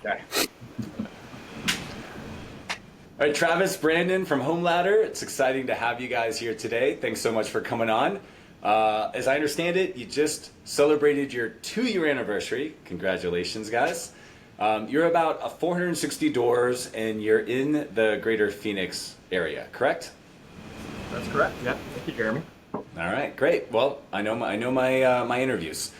Okay. All right, Travis, Brandon from Home Ladder. It's exciting to have you guys here today. Thanks so much for coming on. As I understand it, you just celebrated your 2-year anniversary. Congratulations, guys. You're about 460 doors, and you're in the greater Phoenix area, correct? That's correct. Yeah. Thank you, Jeremy. All right, great. Well, I know my interviews.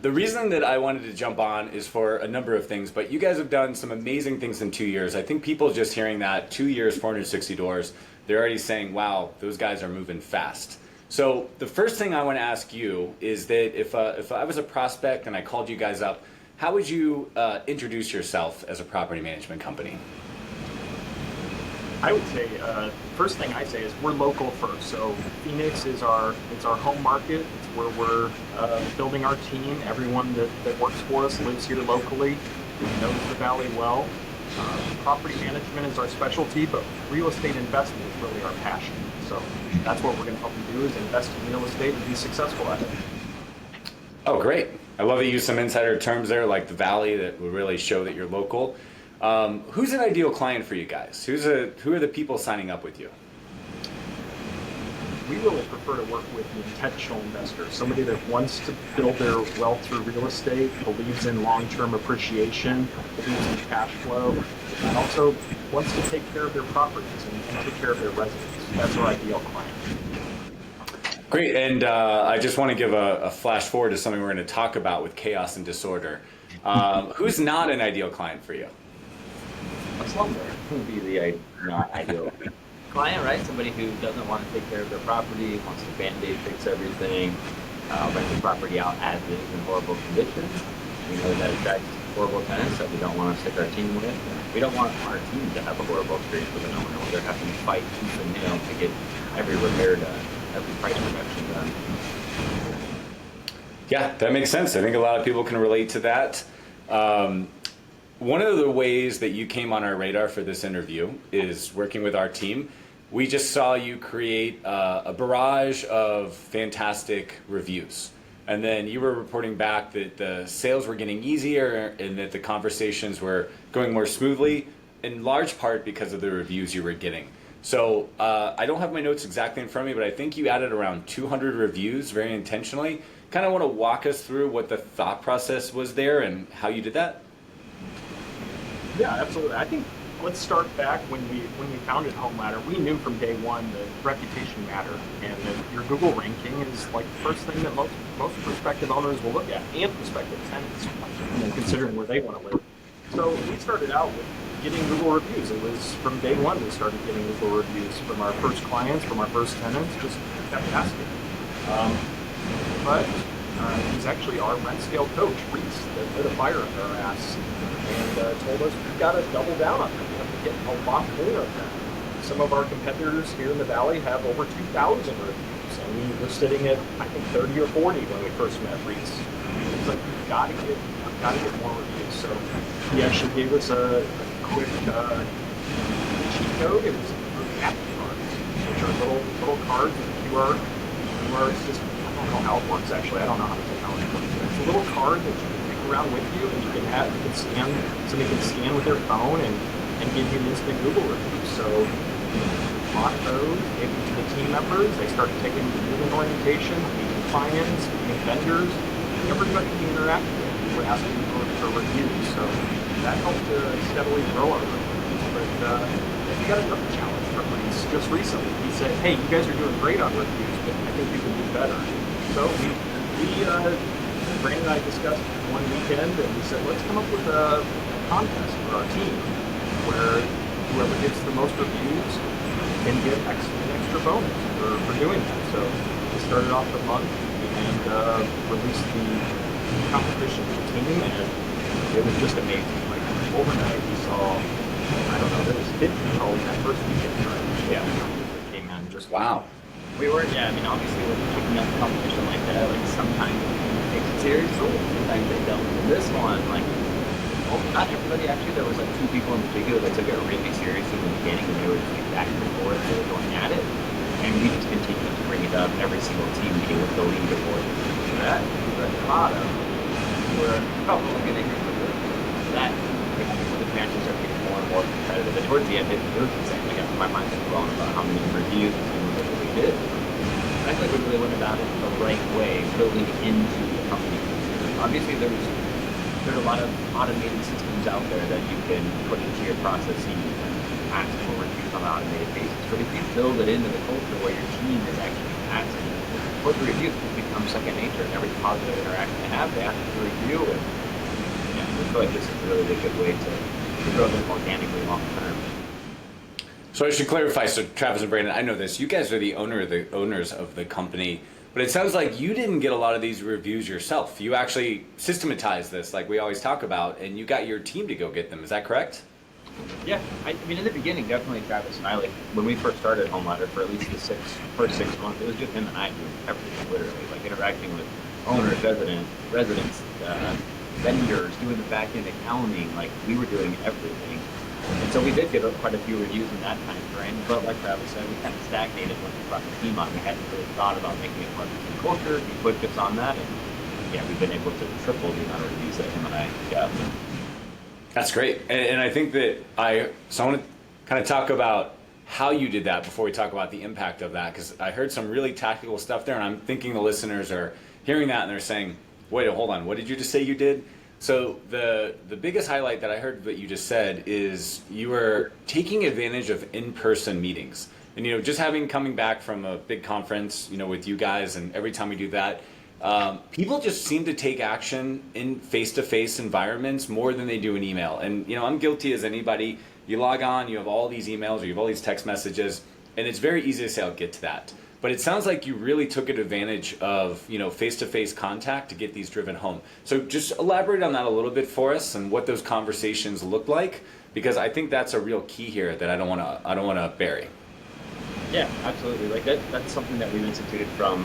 The reason that I wanted to jump on is for a number of things, but you guys have done some amazing things in 2 years. I think people just hearing that 2 years, 460 doors, they're already saying, "Wow, those guys are moving fast." So the first thing I want to ask you is that if I was a prospect and I called you guys up, how would you introduce yourself as a property management company? I would say first thing I say is we're local first. So Phoenix is our home market. It's where we're building our team. Everyone that works for us lives here locally, knows the valley well. Property management is our specialty, but real estate investment is really our passion. So that's what we're going to help you do is invest in real estate and be successful at it. Oh, great. I love that you use some insider terms there, like the Valley, that will really show that you're local. Who's an ideal client for you guys? Who are the people signing up with you? We really prefer to work with the intentional investor, somebody that wants to build their wealth through real estate, believes in long-term appreciation, believes in cash flow, and also wants to take care of their properties and take care of their residents. That's our ideal client. Great, and I just want to give a flash forward to something we're going to talk about with chaos and disorder. Who's not an ideal client for you? A slumber would be the not ideal client, right? Somebody who doesn't want to take care of their property, wants to band-aid fix everything, rent the property out as is in horrible condition. We know that attracts horrible tenants that we don't want to stick our team with. We don't want our team to have a horrible experience with an owner where they're having to fight tooth and nail to get every repair done, every price reduction done. Yeah, that makes sense. I think a lot of people can relate to that. One of the ways that you came on our radar for this interview is working with our team. We just saw you create a barrage of fantastic reviews. And then you were reporting back that the sales were getting easier and that the conversations were going more smoothly, in large part because of the reviews you were getting. So I don't have my notes exactly in front of me, but I think you added around 200 reviews very intentionally. Kind of want to walk us through what the thought process was there and how you did that? Yeah, absolutely. I think let's start back when we founded Home Ladder. We knew from day one that reputation mattered, and that your Google ranking is like the first thing that most prospective owners will look at, and prospective tenants, considering where they want to live. So we started out with getting Google reviews. It was from day one we started getting Google reviews from our first clients, from our first tenants. Just kept asking. But it was actually our rent scale coach, Reese, that lit a fire under our ass and told us we've got to double down on them. We have to get a lot more of them. Some of our competitors here in the Valley have over 2,000 reviews, and we were sitting at, I think, 30 or 40 when we first met Reese. It was like, we've got to get more reviews. So he actually gave us a quick cheat code. It was happy cards, which are little cards with QR system. I don't know how it works actually. I don't know how the technology works. It's a little card that you can take around with you, and you can scan. Somebody can scan with their phone and give you an instant Google review. So we bought those, gave them to the team members. They started taking the moving orientation, meeting clients, meeting vendors, everybody we interacted with. We were asking for reviews. So that helped to steadily grow our reviews. But we got another challenge from Reese just recently. He said, "Hey, you guys are doing great on reviews, but I think you can do better." So Brandon and I discussed one weekend, and we said, let's come up with a contest for our team where whoever gets the most reviews can get an extra bonus for doing that. So we started off the month and released the competition to the team, and it was just amazing. Like overnight, we saw, I don't know, there was 50 calls that first weekend. Right? Yeah, that came in just Wow. We were, yeah, I mean, obviously with picking up a competition like that, like sometimes people take it seriously, sometimes they don't. This one, like, well, not everybody actually, there was like 2 people in particular that took it really seriously in the beginning, and they were just like back and forth, they were going at it, and we just continued to bring it up every single team meeting with the leaderboard. So that was at the bottom, where, oh, we're getting here. towards the end, it was insane. Like, my mind was blown about how many reviews and we did. I feel like we really went about it the right way, building into the company. Obviously, there's a lot of automated systems out there that you can put into your processes and ask for reviews on an automated basis. But if you build it into the culture where your team is actually asking for the reviews, it becomes second nature, and every positive interaction they have, they ask for a review. And yeah, I feel like this is really a good way to grow them organically long term. So I should clarify, so Travis and Brandon, I know this, you guys are the owners of the company, but it sounds like you didn't get a lot of these reviews yourself. You actually systematized this, like we always talk about, and you got your team to go get them. Is that correct? Yeah, I mean, in the beginning, definitely Travis and I, like, when we first started Home Ladder, for at least the first 6 months, it was just him and I doing everything, literally, like interacting with owners, residents, vendors, doing the back-end accounting, like, we were doing everything. And so we did get quite a few reviews in that time frame, but like Travis said, we kind of stagnated once we brought the team on. We hadn't really thought about making it part of the team culture, we focused on that, and yeah, we've been able to triple the amount of reviews that him and I got. That's great. And I think that so I want to kind of talk about how you did that before we talk about the impact of that, because I heard some really tactical stuff there, and I'm thinking the listeners are hearing that and they're saying, wait, hold on, what did you just say you did? So the biggest highlight that I heard that you just said is you were taking advantage of in-person meetings. And, just coming back from a big conference, with you guys, and every time we do that, people just seem to take action in face-to-face environments more than they do in email. And, I'm guilty as anybody. You log on, you have all these emails or you have all these text messages, and it's very easy to say, I'll get to that. But it sounds like you really took advantage of, face-to-face contact to get these driven home. So just elaborate on that a little bit for us and what those conversations look like, because I think that's a real key here that I don't want to bury. Yeah, absolutely. Like that's something that we've instituted from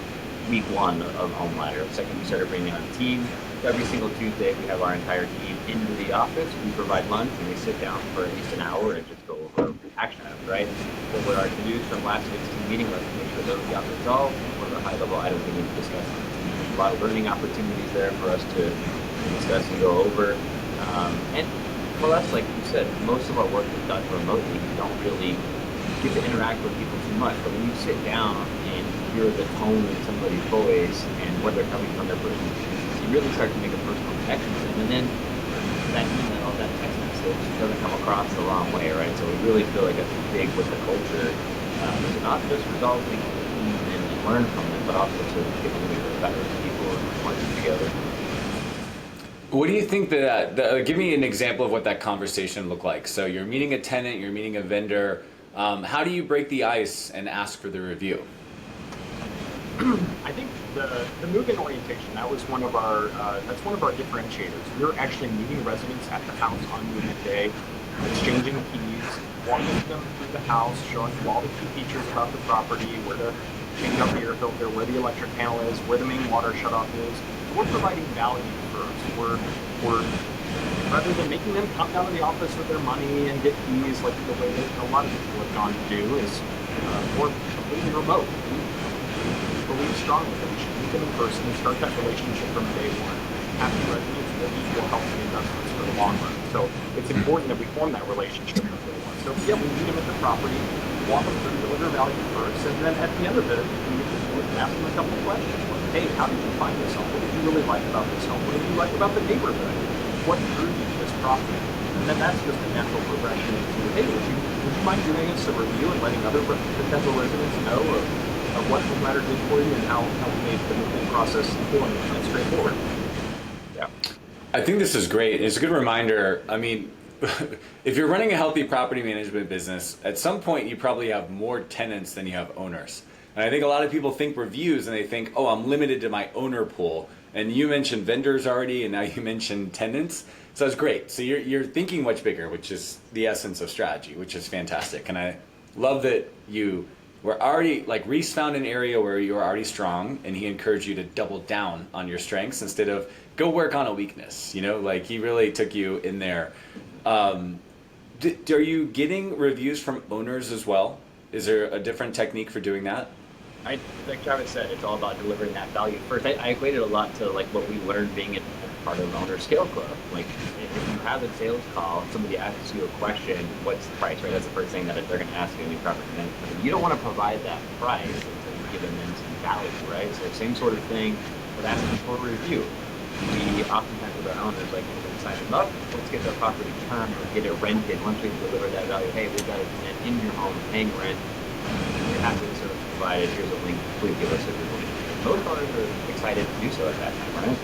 week 1 of Home Ladder. The second we started bringing on a team, every single Tuesday we have our entire team into the office. We provide lunch and we sit down for at least an hour and just go over action items, right? What were our to-dos from last week's team meeting? Let's make sure those got resolved. What are the high-level items we need to discuss? A lot of learning opportunities there for us to discuss and go over. And for us, like you said, most of our work is done remotely. You don't really get to interact with people too much, but when you sit down and hear the tone in somebody's voice and where they're coming from, their personal experience, you really start to make a personal connection with them. And then that email, that text message doesn't come across the wrong way, right? So we really feel like it's big with the culture, to not just resolve things and learn from them, but also to get to know better people and working together. What do you think give me an example of what that conversation looked like? So you're meeting a tenant, you're meeting a vendor. How do you break the ice and ask for the review? I think the move-in orientation, that's one of our differentiators. We're actually meeting residents at the house on move-in day, exchanging keys, walking them through the house, showing them all the key features about the property, where to change out the air filter, where the electric panel is, where the main water shutoff is. So we're providing value first. We're rather than making them come down to the office with their money and get keys like the way that a lot of people have gone to do is more completely remote. We believe strongly that we should meet them in person and start that relationship from day one. Happy residents will help the investments for the long run. So it's important that we form that relationship from day one. So yeah, we meet them at the property, walk them through, deliver value first, and then at the end of it, we get to ask them a couple of questions. Like, hey, how did you find this home? What did you really like about this home? What did you like about the neighborhood? What drew you to this property? And then that's just a natural progression into, hey, would you mind doing us a review and letting other potential residents know of what Home Ladder did for you and how we made the moving process simple and straightforward? Yeah. I think this is great. It's a good reminder. I mean, if you're running a healthy property management business, at some point you probably have more tenants than you have owners. And I think a lot of people think reviews and they think, oh, I'm limited to my owner pool. And you mentioned vendors already, and now you mentioned tenants. So that's great. So you're thinking much bigger, which is the essence of strategy, which is fantastic. And I love that you were already, like, Reese found an area where you were already strong, and he encouraged you to double down on your strengths instead of go work on a weakness. Like, he really took you in there. Are you getting reviews from owners as well? Is there a different technique for doing that? Like Travis said, it's all about delivering that value first. I equate it a lot to like what we learned being in part of owner scale club. Like if you have a sales call, somebody asks you a question, what's the price, right? That's the first thing that they're going to ask you in new property management. You don't want to provide that price until you've given them some value, right? So same sort of thing with asking for a review. We oftentimes with our owners, like, when we sign them up, let's get their property turned or get it rented. Once we deliver that value, hey, we've got a tenant in your home paying rent. You're happy with the service provided. Here's a link. Please give us a review. Most owners are excited to do so at that time, right?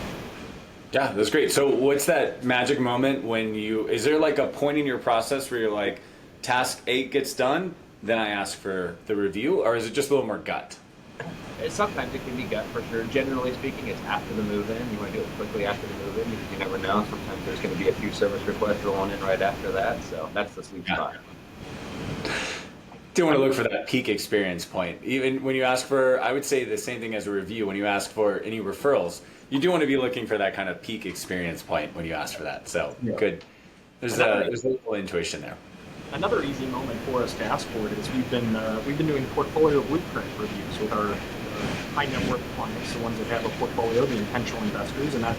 Yeah, that's great. So what's that magic moment when is there like a point in your process where you're like, task 8 gets done, then I ask for the review, or is it just a little more gut? Sometimes it can be gut for sure. Generally speaking, it's after the move-in. You want to do it quickly after the move-in because you never know. Sometimes there's going to be a few service requests rolling in right after that. So that's the sweet spot. Do want to look for that peak experience point. Even when you ask for, I would say the same thing as a review. When you ask for any referrals, you do want to be looking for that kind of peak experience point when you ask for that. So good. There's a little intuition there. Another easy moment for us to ask for it is we've been doing portfolio blueprint reviews with our high net worth clients, the ones that have a portfolio, the intentional investors, and that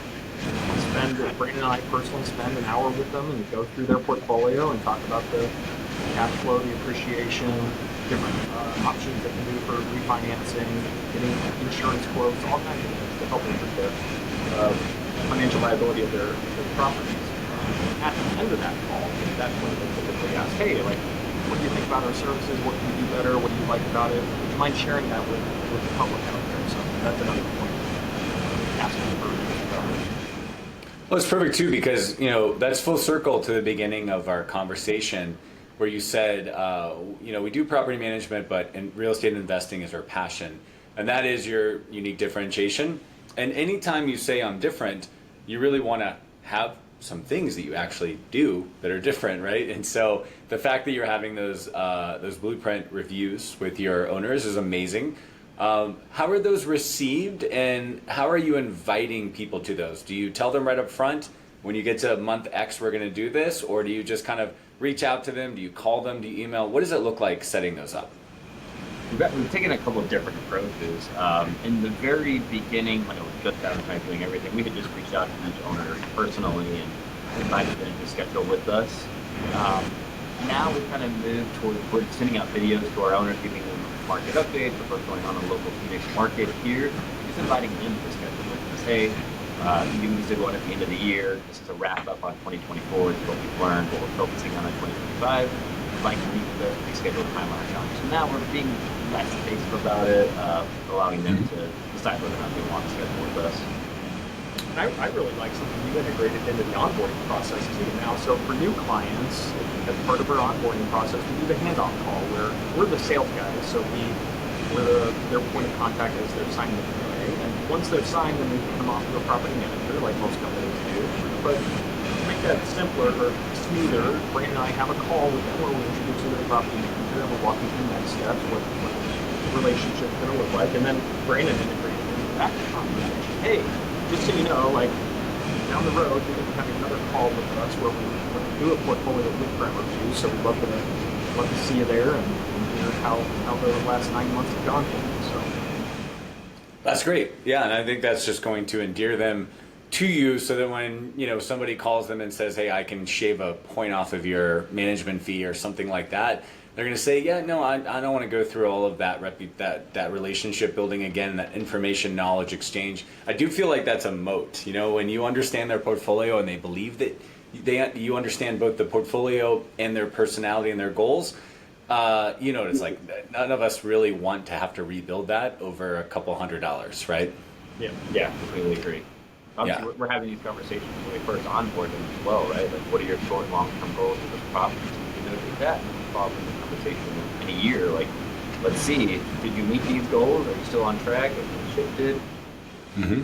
Brandon and I personally spend an hour with them and go through their portfolio and talk about the cash flow, the appreciation, different options they can do for refinancing, getting insurance quotes, all kinds of things to help them with the financial viability of their properties. At the end of that call, that's when they typically ask, hey, like, what do you think about our services? What can we do better? What do you like about it? Would you mind sharing that with the public out there? So that's another point. Asking for Well, it's perfect too, because that's full circle to the beginning of our conversation, where you said, we do property management, but in real estate investing is our passion, and that is your unique differentiation. And anytime you say I'm different, you really want to have some things that you actually do that are different, right? And so the fact that you're having those blueprint reviews with your owners is amazing. How are those received, and how are you inviting people to those? Do you tell them right up front, when you get to month X, we're going to do this, or do you just kind of reach out to them? Do you call them? Do you email? What does it look like setting those up? We've taken a couple of different approaches. In the very beginning, when it was just advertising doing everything, we had just reached out to each owner personally and invited them to schedule with us. Now we've kind of moved towards sending out videos to our owners, giving them market updates of what's going on in the local Phoenix market here, just inviting them to schedule with us. Hey, you did one at the end of the year. This is a wrap up on 2024. This is what we've learned, what we're focusing on in 2025. Like to reschedule time on our calendar. So now we're being less evasive about it, allowing them to decide whether or not they want to schedule with us. I really like something you integrated into the onboarding process too now. So for new clients, as part of our onboarding process, we do the handoff call where we're the sales guys. So we're their point of contact as they're signing the POA. And once they're signed, then we put them off to a property manager, like most companies do. But to make that simpler or smoother, Brandon and I have a call with them where we introduce them to the property manager and we're walking through next steps, what the relationship's going to look like. And then Brandon integrated into that conversation. Hey, just so you know, like, down the road, you're going to be having another call with us where we do a portfolio blueprint review. So we'd love to see you there and hear how the last 9 months have gone for you. So That's great. Yeah, and I think that's just going to endear them to you, so that when somebody calls them and says, hey, I can shave a point off of your management fee or something like that, they're going to say, yeah, no, I don't want to go through all of that relationship building again, that information knowledge exchange. I do feel like that's a moat. When you understand their portfolio and they believe that you understand both the portfolio and their personality and their goals, it's like none of us really want to have to rebuild that over a couple $100, right? Yeah, completely agree. Obviously, we're having these conversations when we first onboard them as well, right? Like, what are your short and long-term goals for this property? So we notate that and we follow up in the conversation in a year. Like, let's see, did you meet these goals? Are you still on track? Have you shifted? Mm-hmm.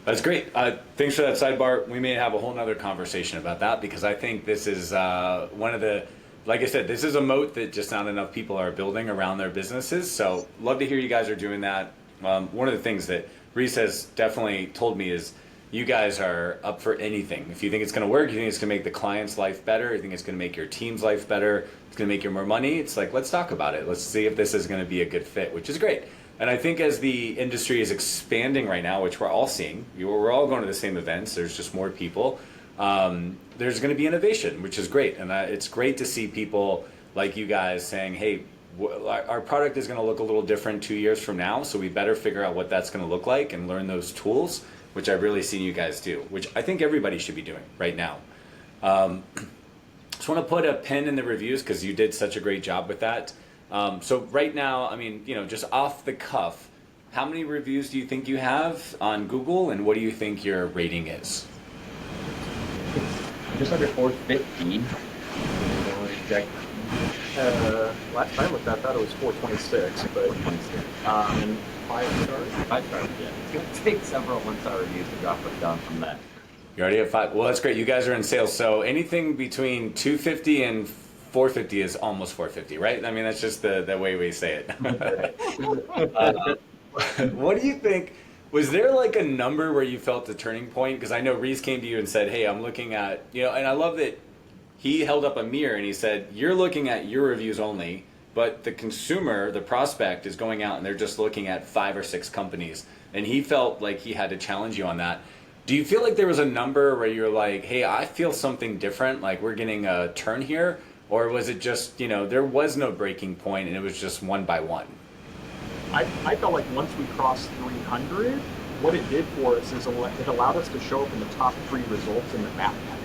That's great. Thanks for that sidebar. We may have a whole nother conversation about that, because I think this is one of the, like I said, this is a moat that just not enough people are building around their businesses. So love to hear you guys are doing that. One of the things that Reese has definitely told me is you guys are up for anything. If you think it's going to work, you think it's going to make the client's life better, you think it's going to make your team's life better, it's going to make you more money, it's like, let's talk about it. Let's see if this is going to be a good fit, which is great. And I think as the industry is expanding right now, which we're all seeing, we're all going to the same events, there's just more people, there's going to be innovation, which is great. And it's great to see people like you guys saying, hey, our product is going to look a little different 2 years from now, so we better figure out what that's going to look like and learn those tools, which I've really seen you guys do, which I think everybody should be doing right now. Just want to put a pin in the reviews because you did such a great job with that. So right now, I mean, just off the cuff, how many reviews do you think you have on Google, and what do you think your rating is? Just under 450. Last time I looked, I thought it was 426, but 426. and 5 stars. 5 stars, yeah. It's going to take several 1-star reviews to drop us down from that. You already have 5. Well, that's great. You guys are in sales, so anything between 250 and 450 is almost 450, right? I mean, that's just the way we say it. What do you think? Was there like a number where you felt the turning point? Because I know Reese came to you and said, hey, I'm looking at, and I love that he held up a mirror and he said, you're looking at your reviews only, but the consumer, the prospect, is going out and they're just looking at 5 or 6 companies. And he felt like he had to challenge you on that. Do you feel like there was a number where you're like, hey, I feel something different, like we're getting a turn here? Or was it just, there was no breaking point and it was just one by one? I felt like once we crossed 300, what it did for us is it allowed us to show up in the top 3 results in the map pack,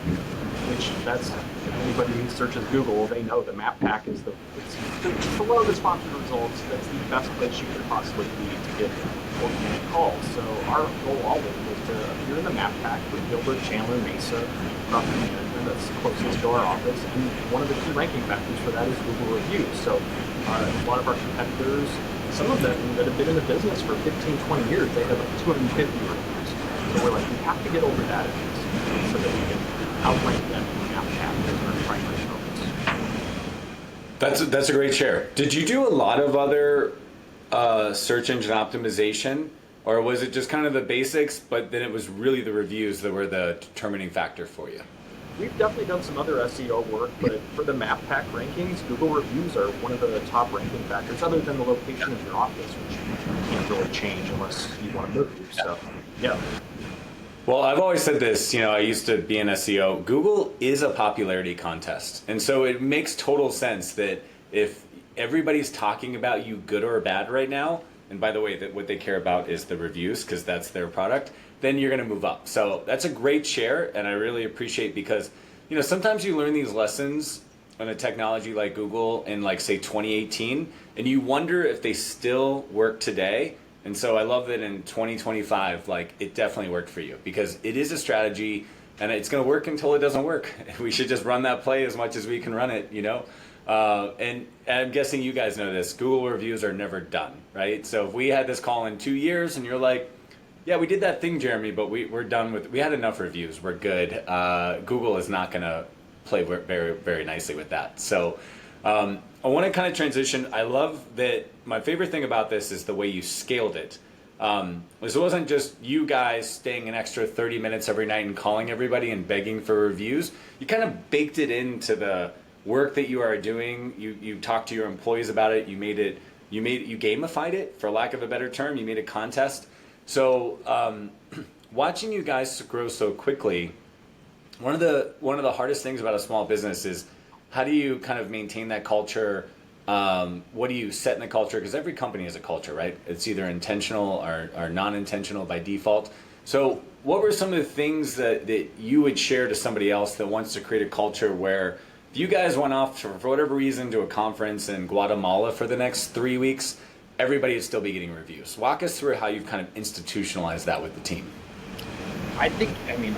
which that's, if anybody who searches Google, they know the map pack is it's below the sponsored results. That's the best place you could possibly be to get organic calls. So our goal always was to appear in the map pack with Gilbert, Chandler, Mesa, property management that's closest to our office, and one of the key ranking factors for that is Google reviews. So a lot of our competitors, some of them that have been in the business for 15, 20 years, they have like 250 reviews. So we're like, we have to get over that at least so that we can outrank them in the map pack as our primary focus. That's a great share. Did you do a lot of other search engine optimization, or was it just kind of the basics, but then it was really the reviews that were the determining factor for you? We've definitely done some other SEO work, but for the map pack rankings, Google reviews are one of the top ranking factors, other than the location of your office, which you can't really change unless you want to move. So, yeah. Well, I've always said this, I used to be in SEO. Google is a popularity contest. And so it makes total sense that if everybody's talking about you good or bad right now, and by the way, that what they care about is the reviews because that's their product, then you're going to move up. So that's a great share, and I really appreciate because, sometimes you learn these lessons on a technology like Google in like say 2018, and you wonder if they still work today. And so I love that in 2025, like it definitely worked for you because it is a strategy and it's going to work until it doesn't work. We should just run that play as much as we can run it, And I'm guessing you guys know this, Google reviews are never done, right? So if we had this call in 2 years and you're like, yeah, we did that thing, Jeremy, but we're done we had enough reviews, we're good. Google is not going to play very, very nicely with that. So I want to kind of transition. I love that my favorite thing about this is the way you scaled it. It wasn't just you guys staying an extra 30 minutes every night and calling everybody and begging for reviews. You kind of baked it into the work that you are doing. You talked to your employees about it. You gamified it, for lack of a better term. You made a contest. So watching you guys grow so quickly, one of the hardest things about a small business is how do you kind of maintain that culture? What do you set in the culture? Because every company has a culture, right? It's either intentional or non-intentional by default. So what were some of the things that you would share to somebody else that wants to create a culture where if you guys went off for whatever reason to a conference in Guatemala for the next 3 weeks, everybody would still be getting reviews? Walk us through how you've kind of institutionalized that with the team.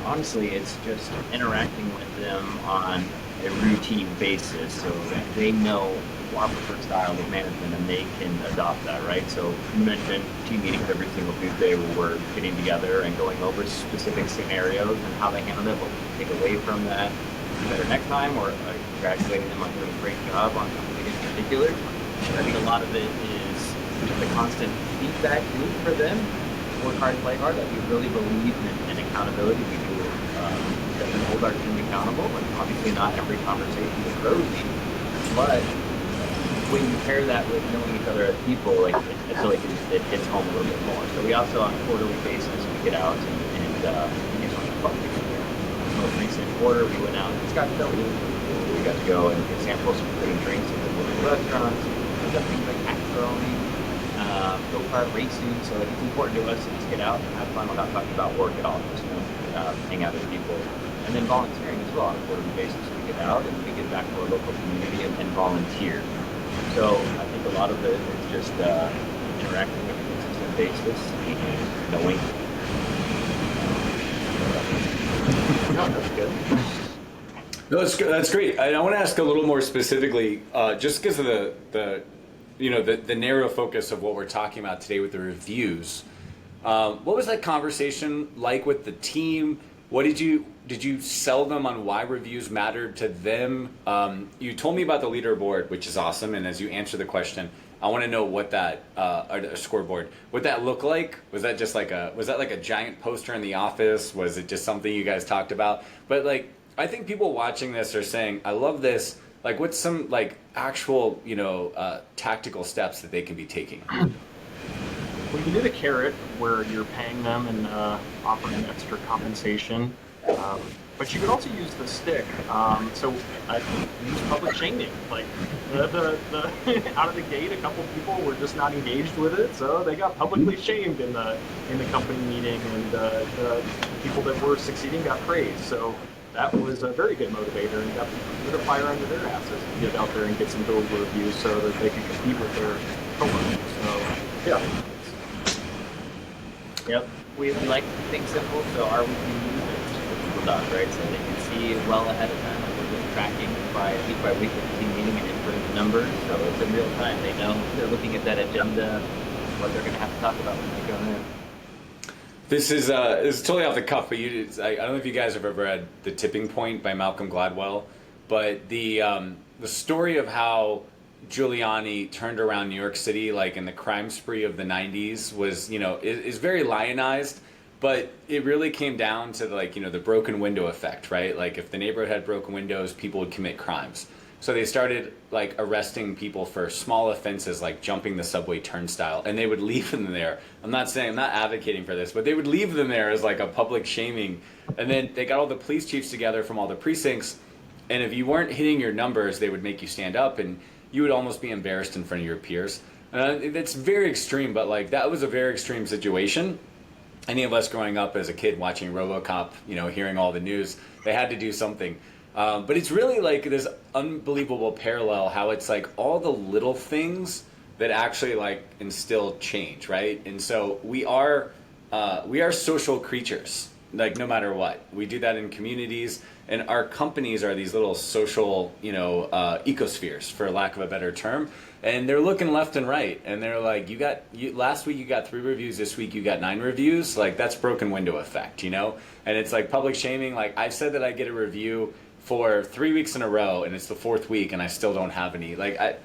Honestly, it's just interacting with them on a routine basis so that they know our preferred style of management and they can adopt that, right? So you mentioned team meetings every single Tuesday where we're getting together and going over specific scenarios and how they handle it, what we can take away from that better next time, or congratulating them on doing a great job on something in particular. I think a lot of it is the constant feedback loop for them. Work hard, play hard. That we really believe in accountability. We do definitely hold our team accountable, and obviously not every conversation is rosy, but when you pair that with knowing each other as people, like I feel like it hits home a little bit more. So we also on a quarterly basis we get out and we do something fun together. Most recent quarter we went out and Scottsdale. We got to go and get samples of food and drinks at the local restaurants. We've done things like hack throwing, go kart racing. So like, it's important to us to just get out and have fun without talking about work at all. Just hang out with people. And then volunteering as well on a quarterly basis. We get out and we get back to our local community and volunteer. So I think a lot of it is just interacting on a consistent basis and knowing. No, that's good. No, that's great. I want to ask a little more specifically, just because of the narrow focus of what we're talking about today with the reviews. What was that conversation like with the team? What did you sell them on why reviews mattered to them? You told me about the leaderboard, which is awesome. And as you answer the question, I want to know what that a scoreboard, what that looked like. Was that just like a giant poster in the office? Was it just something you guys talked about? But like, I think people watching this are saying, I love this. Like, what's some like actual, tactical steps that they can be taking? Well, you can do the carrot where you're paying them and offering extra compensation. But you could also use the stick. So I use public shaming. Like the out of the gate, a couple people were just not engaged with it, so they got publicly shamed in the company meeting, and the people that were succeeding got praised. So that was a very good motivator and got a fire under their asses to get out there and get some Google reviews so that they could compete with their coworkers. So yeah. Yep. We like to keep things simple, so our weekly news is Google Doc, right? So they can see well ahead of time. Like we're just tracking week by week with the team meeting and inputting the numbers, so it's in real time. They know they're looking at that agenda, what they're going to have to talk about when they go in. This is totally off the cuff, but I don't know if you guys have ever read The Tipping Point by Malcolm Gladwell, but the story of how Giuliani turned around New York City, like in the crime spree of the 90s, was, is very lionized, but it really came down to the broken window effect, right? Like if the neighborhood had broken windows, people would commit crimes. So they started like arresting people for small offenses like jumping the subway turnstile, and they would leave them there. I'm not advocating for this, but they would leave them there as like a public shaming. And then they got all the police chiefs together from all the precincts, and if you weren't hitting your numbers, they would make you stand up, and you would almost be embarrassed in front of your peers. It's very extreme, but like that was a very extreme situation. Any of us growing up as a kid watching RoboCop, hearing all the news, they had to do something. But it's really like this unbelievable parallel how it's like all the little things that actually like instill change, right? And so we are social creatures, like no matter what. We do that in communities, and our companies are these little social, ecospheres, for lack of a better term. And they're looking left and right, and they're like, last week you got 3 reviews, this week you got 9 reviews. Like that's broken window effect, And it's like public shaming. Like I've said that I get a review for 3 weeks in a row, and it's the 4th week, and I still don't have any. Like I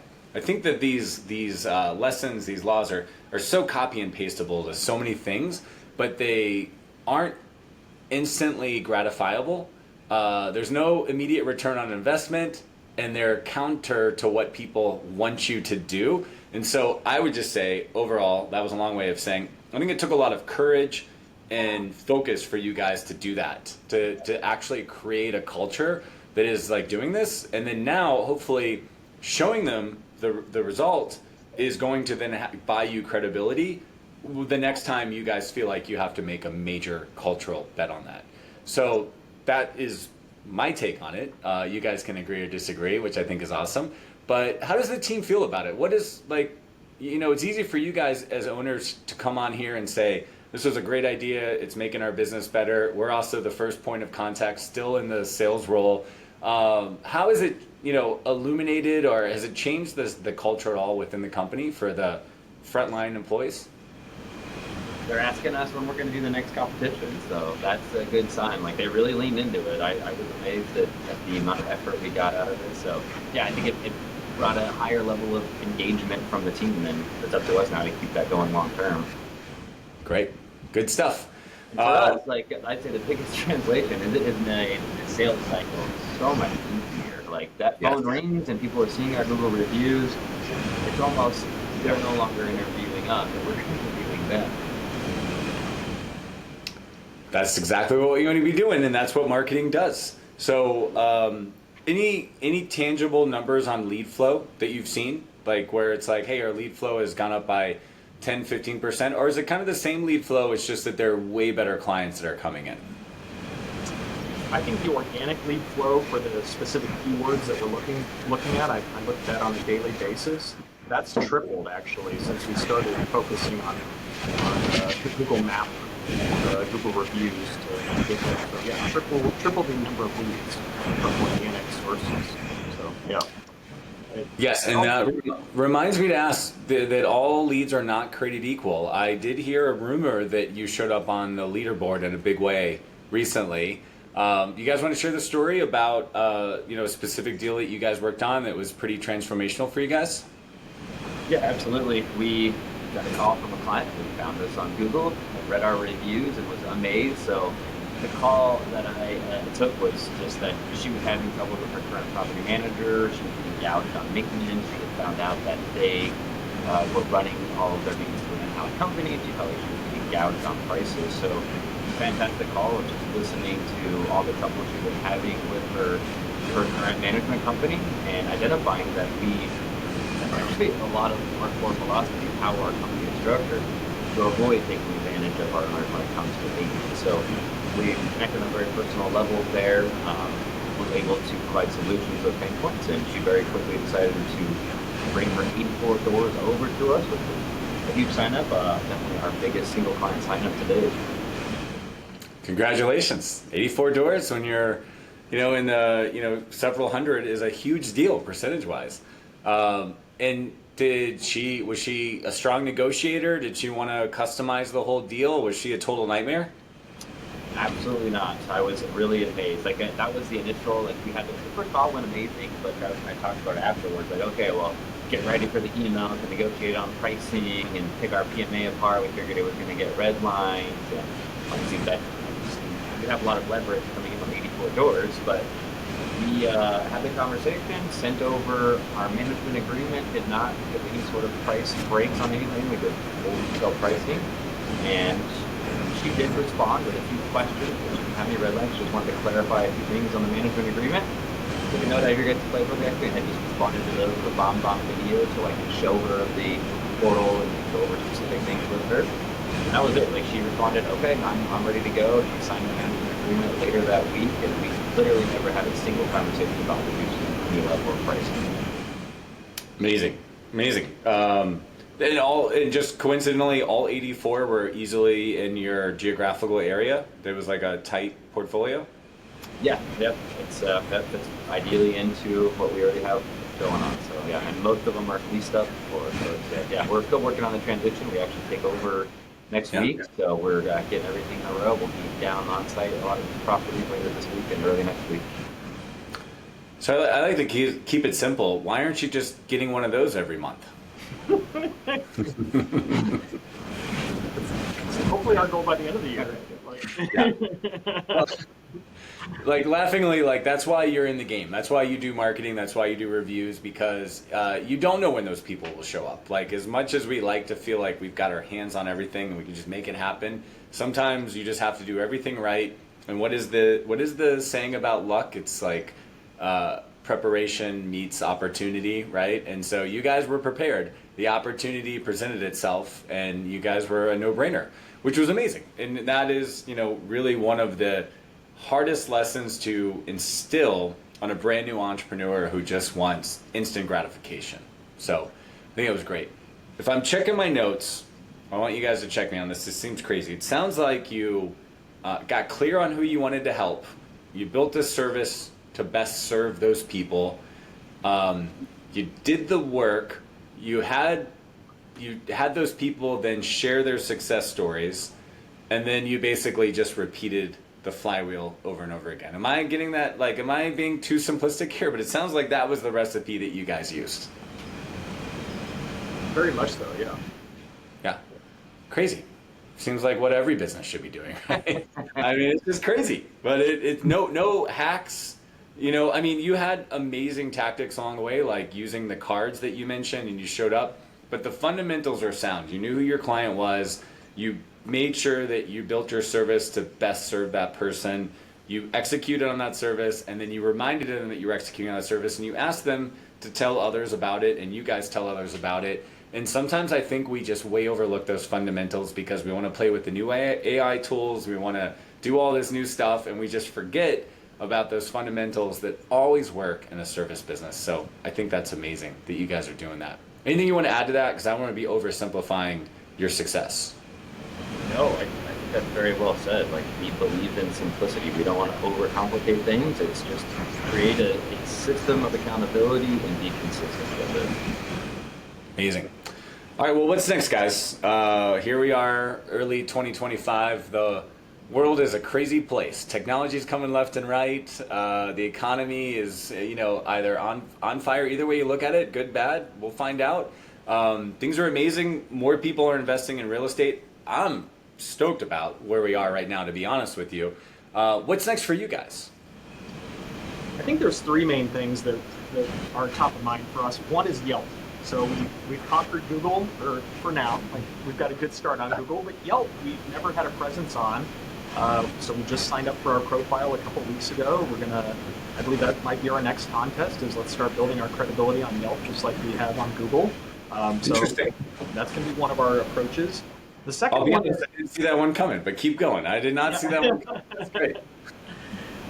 think that these lessons, these laws are so copy and pasteable to so many things, but they aren't instantly gratifiable. There's no immediate return on investment, and they're counter to what people want you to do. And so I would just say, overall, that was a long way of saying, I think it took a lot of courage and focus for you guys to do that, to actually create a culture that is like doing this. And then now, hopefully, showing them the result is going to then buy you credibility the next time you guys feel like you have to make a major cultural bet on that. So that is my take on it. You guys can agree or disagree, which I think is awesome. But how does the team feel about it? What is it's easy for you guys as owners to come on here and say, this was a great idea, it's making our business better. We're also the first point of contact, still in the sales role. How is it, illuminated, or has it changed the culture at all within the company for the frontline employees? They're asking us when we're going to do the next competition, so that's a good sign. Like they really leaned into it. I was amazed at the amount of effort we got out of it. So yeah, I think it brought a higher level of engagement from the team, and it's up to us now to keep that going long term. Great, good stuff. And for us, like I'd say the biggest translation is it has made the sales cycle so much easier. Like that Yes. phone rings and people are seeing our Google reviews. It's almost they're no longer interviewing us, and we're interviewing them. That's exactly what you want to be doing, and that's what marketing does. So, any tangible numbers on lead flow that you've seen, like where it's like, hey, our lead flow has gone up by 10, 15%, or is it kind of the same lead flow? It's just that they're way better clients that are coming in. I think the organic lead flow for the specific keywords that we're looking at, I look at that on a daily basis. That's tripled actually since we started focusing on Google Map and Google reviews to get that. So yeah, triple the number of leads from organic sources. So yeah. Yes, and that reminds me to ask that all leads are not created equal. I did hear a rumor that you showed up on the leaderboard in a big way recently. You guys want to share the story about a specific deal that you guys worked on that was pretty transformational for you guys? Yeah, absolutely. We got a call from a client who found us on Google, read our reviews, and was amazed. So the call that I took was just that she was having trouble with her current property manager. She was being gouged on maintenance. She had found out that they were running all of their maintenance through an in-house company, and she felt like she was being gouged on prices. So fantastic call of just listening to all the trouble she was having with her current management company and identifying that we actually a lot of our core philosophy of how our company is structured to avoid taking advantage of our owners when it comes to maintenance. So we connected on a very personal level there. We're able to provide solutions to pain points, and she very quickly decided to bring her 84 doors over to us, which was a huge sign up. Definitely our biggest single client sign up to date. Congratulations. 84 doors when you're, in the, several hundred is a huge deal percentage wise. And was she a strong negotiator? Did she want to customize the whole deal? Was she a total nightmare? Absolutely not. I was really amazed. Like that was the initial, we had the first call went amazing, but Travis and I talked about it afterwards. Like, okay, well, get ready for the email to negotiate on pricing and pick our PMA apart. We figured it was going to get red lines. And obviously that we have a lot of leverage coming in from 84 doors, but we had the conversation, sent over our management agreement, did not give any sort of price breaks on anything. We did full detail pricing, and she did respond with a few questions. She didn't have any red lines. She just wanted to clarify a few things on the management agreement. So we know that you're going to playbook actually, and I just responded to those with a bomb video so I can show her the portal and go over specific things with her. And that was it. Like she responded, okay, I'm ready to go. She signed the management agreement later that week, and we literally never had a single conversation about reducing any level of pricing. Amazing. And just coincidentally, all 84 were easily in your geographical area. There was like a tight portfolio. Yeah, yep. It's that fits ideally into what we already have going on. So yeah, and most of them are leased up for. So yeah, we're still working on the transition. We actually take over next week, so we're getting everything in a row. We'll be down on site a lot of these properties later this week and early next week. So I like to keep it simple. Why aren't you just getting one of those every month? Hopefully our goal by the end of the year. Like laughingly, like that's why you're in the game. That's why you do marketing. That's why you do reviews, because you don't know when those people will show up. Like as much as we like to feel like we've got our hands on everything and we can just make it happen, sometimes you just have to do everything right. And what is the saying about luck? It's like preparation meets opportunity, right? And so you guys were prepared. The opportunity presented itself, and you guys were a no-brainer, which was amazing. And that is, really one of the hardest lessons to instill on a brand new entrepreneur who just wants instant gratification. So I think it was great. If I'm checking my notes, I want you guys to check me on this. This seems crazy. It sounds like you got clear on who you wanted to help. You built this service to best serve those people. You did the work. You had those people then share their success stories, and then you basically just repeated the flywheel over and over again. Am I getting that? Like, am I being too simplistic here? But it sounds like that was the recipe that you guys used. Very much so, yeah. Yeah. Crazy. seems like what every business should be doing, right? I mean, it's just crazy, but no hacks. I mean, you had amazing tactics along the way, like using the cards that you mentioned, and you showed up. But the fundamentals are sound. You knew who your client was. You made sure that you built your service to best serve that person. You executed on that service, and then you reminded them that you were executing on that service, and you asked them to tell others about it, and you guys tell others about it. And sometimes I think we just way overlook those fundamentals because we want to play with the new AI tools, we want to do all this new stuff, and we just forget about those fundamentals that always work in a service business. So I think that's amazing that you guys are doing that. Anything you want to add to that? Because I don't want to be oversimplifying your success. No, I think that's very well said. Like, we believe in simplicity. We don't want to overcomplicate things. It's just create a system of accountability and be consistent with it. Amazing. All right, well, what's next, guys? Here we are, early 2025. The world is a crazy place. Technology is coming left and right. The economy is, either on fire. Either way you look at it, good, bad, we'll find out. Things are amazing. More people are investing in real estate. I'm stoked about where we are right now, to be honest with you. What's next for you guys? I think there's three main things that are top of mind for us. One is Yelp. So we've conquered Google, or for now, like we've got a good start on Google, but Yelp we've never had a presence on. So we just signed up for our profile a couple weeks ago. I believe that might be our next contest, is let's start building our credibility on Yelp just like we have on Google. So Interesting. That's going to be one of our approaches. The second I'll be one honest, I didn't see that one coming, but keep going. I did not see that one coming. That's great.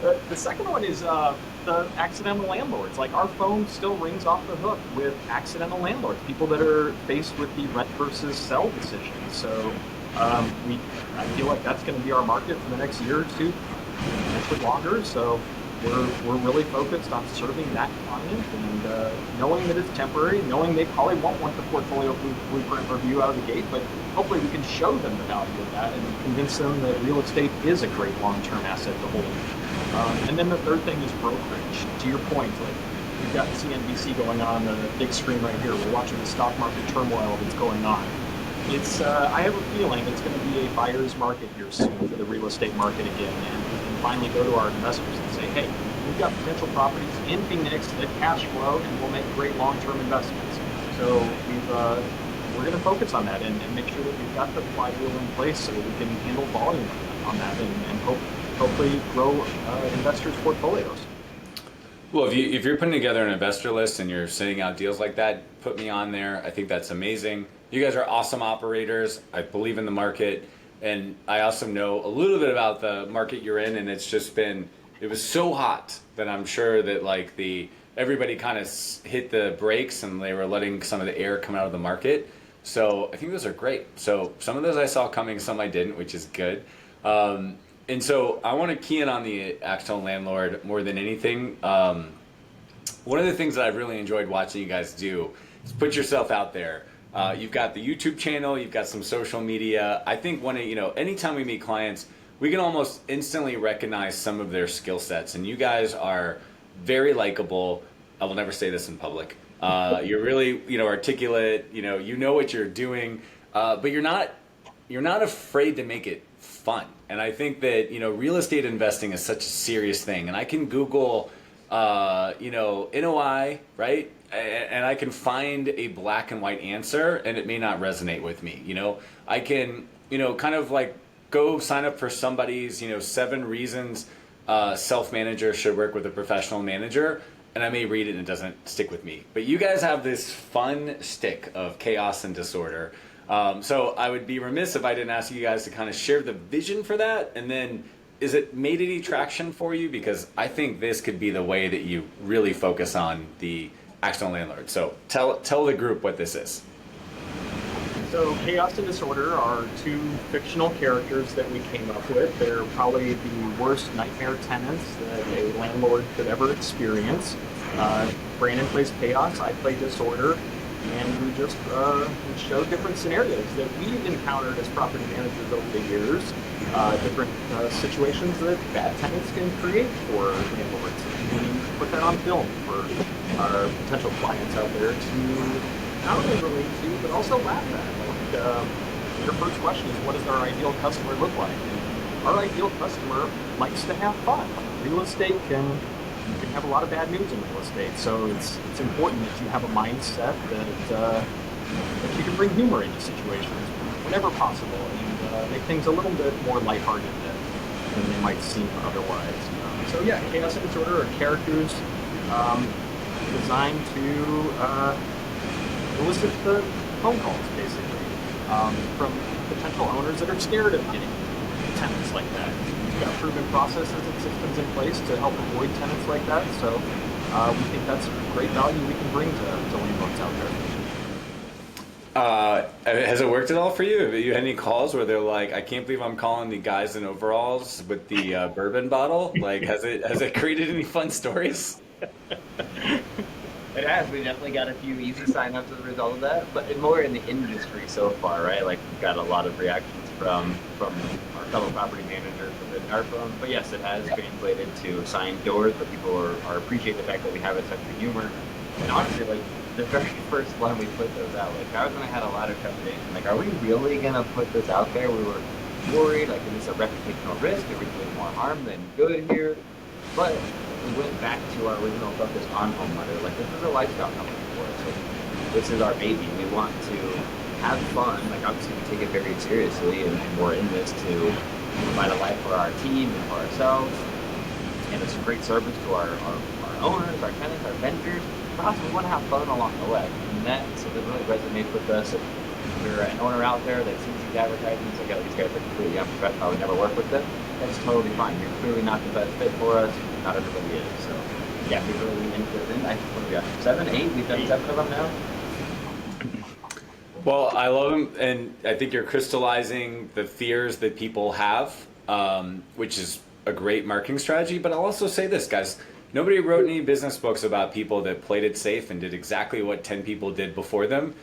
The second one is the accidental landlords. Like, our phone still rings off the hook with accidental landlords, people that are faced with the rent versus sell decision. So I feel like that's going to be our market for the next year or two, potentially longer. So we're really focused on serving that client and knowing that it's temporary, knowing they probably won't want the portfolio blueprint review out of the gate, but hopefully we can show them the value of that and convince them that real estate is a great long-term asset to hold. And then the third thing is brokerage. To your point, like, we've got CNBC going on the big screen right here. We're watching the stock market turmoil that's going on. I have a feeling it's going to be a buyer's market here soon for the real estate market again, and we can finally go to our investors and say, hey, we've got potential properties in Phoenix that cash flow and will make great long-term investments. So we're going to focus on that and make sure that we've got the flywheel in place so that we can handle volume on that and hopefully grow investors' portfolios. Well, if you're putting together an investor list and you're sending out deals like that, put me on there. I think that's amazing. You guys are awesome operators. I believe in the market, and I also know a little bit about the market you're in, and it was so hot that I'm sure that everybody kind of hit the brakes and they were letting some of the air come out of the market. So I think those are great. So some of those I saw coming, some I didn't, which is good. And so I want to key in on the accidental landlord more than anything. One of the things that I've really enjoyed watching you guys do is put yourself out there. You've got the YouTube channel, you've got some social media. I think anytime we meet clients, we can almost instantly recognize some of their skill sets. And you guys are very likable. I will never say this in public. You're really, articulate. You know what you're doing, but you're not afraid to make it fun. And I think that real estate investing is such a serious thing. And I can Google, NOI, right? And I can find a black and white answer, and it may not resonate with me. I can, kind of like go sign up for somebody's, 7 reasons self-manager should work with a professional manager, and I may read it and it doesn't stick with me. But you guys have this fun stick of chaos and disorder. So I would be remiss if I didn't ask you guys to kind of share the vision for that, and then is it made any traction for you? Because I think this could be the way that you really focus on the accidental landlord. So tell the group what this is. So chaos and disorder are 2 fictional characters that we came up with. They're probably the worst nightmare tenants that a landlord could ever experience. Brandon plays chaos, I play disorder, and we just we show different scenarios that we've encountered as property managers over the years, different situations that bad tenants can create for landlords. And we put that on film for our potential clients out there to not only relate to, but also laugh at. your first question is, what does our ideal customer look like? And our ideal customer likes to have fun. Real estate you can have a lot of bad news in real estate, so it's important that you have a mindset that you can bring humor into situations whenever possible, and make things a little bit more lighthearted than they might seem otherwise. So yeah, chaos and disorder are characters designed to elicit the phone calls, basically, from potential owners that are scared of getting tenants like that. We've got proven processes and systems in place to help avoid tenants like that, so we think that's great value we can bring to landlords out there. Has it worked at all for you? Have you had any calls where they're like, I can't believe I'm calling the guys in overalls with the bourbon bottle? Like, has it created any fun stories? It has. We definitely got a few easy signups as a result of that, but more in the industry so far, right? Like, we've got a lot of reactions from our fellow property managers within our firm. But yes, it has translated to signed doors, but people are appreciate the fact that we have a sense of humor. And honestly, like, the very first one we put those out, like, Howard and I had a lot of trepidation. Like, are we really gonna put this out there? We were worried, like, is this a reputational risk? Are we doing more harm than good here? But we went back to our original focus on home letter. Like, this is a lifestyle company for us. Like, this is our baby. We want to have fun. Like, obviously we take it very seriously, and we're in this to provide a life for our team and for ourselves. And it's a great service to our owners, our tenants, our vendors. For us, we want to have fun along the way. And that something really resonates with us. If you're an owner out there that sees these advertisements, like, oh, these guys are completely unprofessional, I would never work with them, that's totally fine. You're clearly not the best fit for us. Not everybody is. So yeah, we really lean into it. I think what we got 7, 8. We've done 7 of them now. Well, I love them, and I think you're crystallizing the fears that people have, which is a great marketing strategy. But I'll also say this, guys. Nobody wrote any business books about people that played it safe and did exactly what 10 people did before them,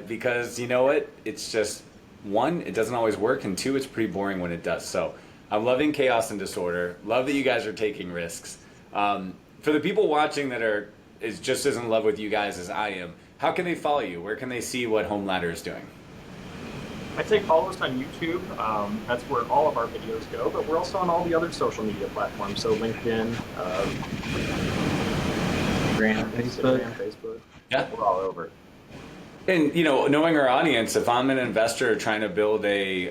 because you know what? It's just, one, it doesn't always work, and two, it's pretty boring when it does. So I'm loving chaos and disorder. Love that you guys are taking risks. For the people watching that is just as in love with you guys as I am, how can they follow you? Where can they see what Home Ladder is doing? I'd say follow us on YouTube. That's where all of our videos go, but we're also on all the other social media platforms. So LinkedIn, Facebook. Yeah, we're all over. And knowing our audience, if I'm an investor trying to build a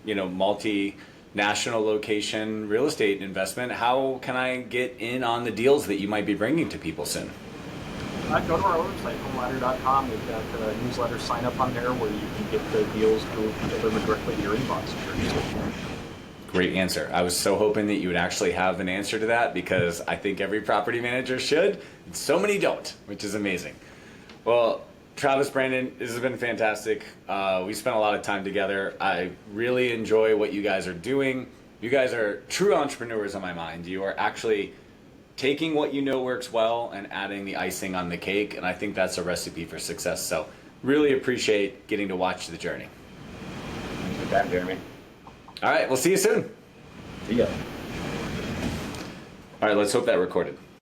multinational location real estate investment, how can I get in on the deals that you might be bringing to people soon? Go to our website, homeladder.com. We've got a newsletter sign up on there where you can get the deals delivered directly to your inbox. Great answer. I was so hoping that you would actually have an answer to that, because I think every property manager should, and so many don't, which is amazing. Well, Travis, Brandon, this has been fantastic. We spent a lot of time together. I really enjoy what you guys are doing. You guys are true entrepreneurs in my mind. You are actually taking what you know works well and adding the icing on the cake, and I think that's a recipe for success. So really appreciate getting to watch the journey. Thanks for that, Jeremy. All right, we'll see you soon. See ya. All right, let's hope that recorded.